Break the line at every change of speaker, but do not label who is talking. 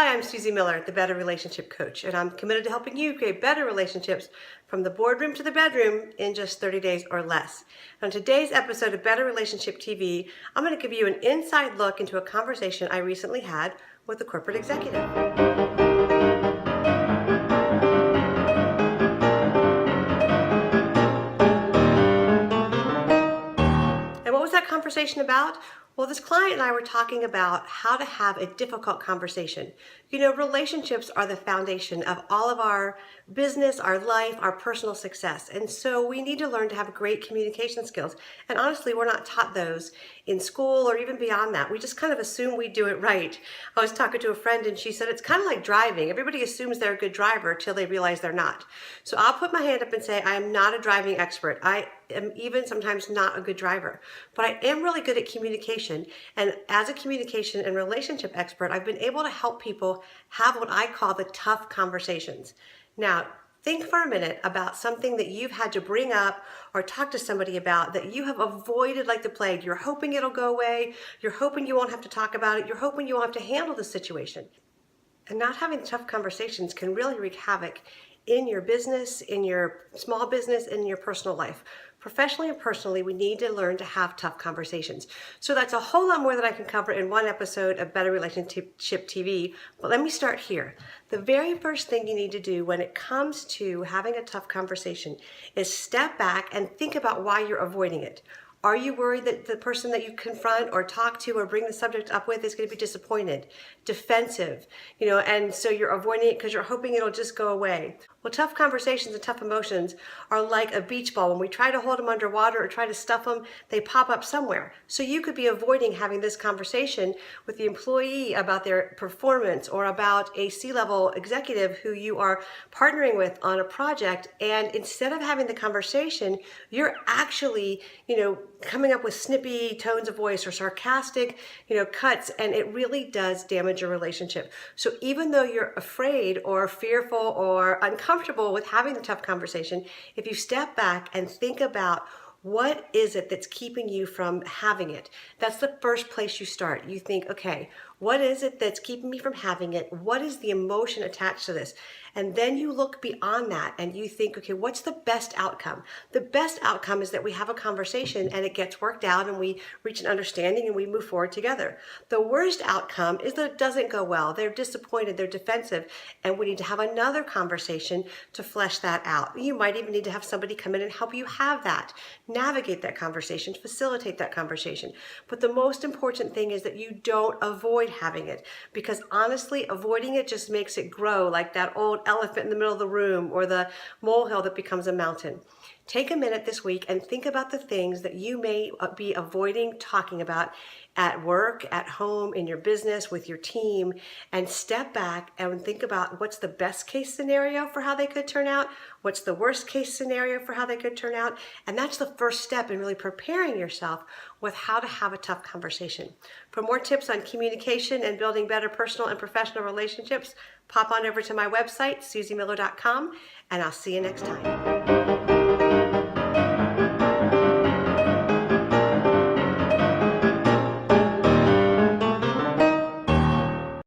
Hi, I'm Susie Miller, the Better Relationship Coach, and I'm committed to helping you create better relationships from the boardroom to the bedroom in just 30 days or less. On today's episode of Better Relationship TV, I'm going to give you an inside look into a conversation I recently had with a corporate executive. And what was that conversation about? Well, this client and I were talking about how to have a difficult conversation. You know, relationships are the foundation of all of our business, our life, our personal success. And so we need to learn to have great communication skills. And honestly, we're not taught those in school or even beyond that. We just kind of assume we do it right. I was talking to a friend and she said it's kind of like driving. Everybody assumes they're a good driver until they realize they're not. So I'll put my hand up and say I am not a driving expert. I am even sometimes not a good driver, but I am really good at communication. And as a communication and relationship expert, I've been able to help people have what I call the tough conversations. Now, think for a minute about something that you've had to bring up or talk to somebody about that you have avoided like the plague. You're hoping it'll go away. You're hoping you won't have to talk about it. You're hoping you won't have to handle the situation. And not having tough conversations can really wreak havoc in your business, in your small business, and in your personal life. Professionally and personally, we need to learn to have tough conversations. So that's a whole lot more that I can cover in one episode of Better Relationship TV, but let me start here. The very first thing you need to do when it comes to having a tough conversation is step back and think about why you're avoiding it. Are you worried that the person that you confront or talk to or bring the subject up with is going to be disappointed, defensive, and so you're avoiding it because you're hoping it'll just go away? Well, tough conversations and tough emotions are like a beach ball. When we try to hold them underwater or try to stuff them, they pop up somewhere. So you could be avoiding having this conversation with the employee about their performance or about a C-level executive who you are partnering with on a project. And instead of having the conversation, you're actually, coming up with snippy tones of voice or sarcastic, cuts, and it really does damage your relationship. So even though you're afraid or fearful or uncomfortable with having the tough conversation, if you step back and think about what is it that's keeping you from having it? That's the first place you start. You think, okay, what is it that's keeping me from having it? What is the emotion attached to this? And then you look beyond that and you think, okay, what's the best outcome? The best outcome is that we have a conversation and it gets worked out and we reach an understanding and we move forward together. The worst outcome is that it doesn't go well. They're disappointed, they're defensive, and we need to have another conversation to flesh that out. You might even need to have somebody come in and help you have that, navigate that conversation, facilitate that conversation. But the most important thing is that you don't avoid having it, because honestly, avoiding it just makes it grow like that old elephant in the middle of the room or the molehill that becomes a mountain. Take a minute this week and think about the things that you may be avoiding talking about at work, at home, in your business, with your team, and step back and think about what's the best case scenario for how they could turn out, what's the worst case scenario for how they could turn out, and that's the first step in really preparing yourself with how to have a tough conversation. For more tips on communication and building better personal and professional relationships, pop on over to my website, susiemiller.com, and I'll see you next time.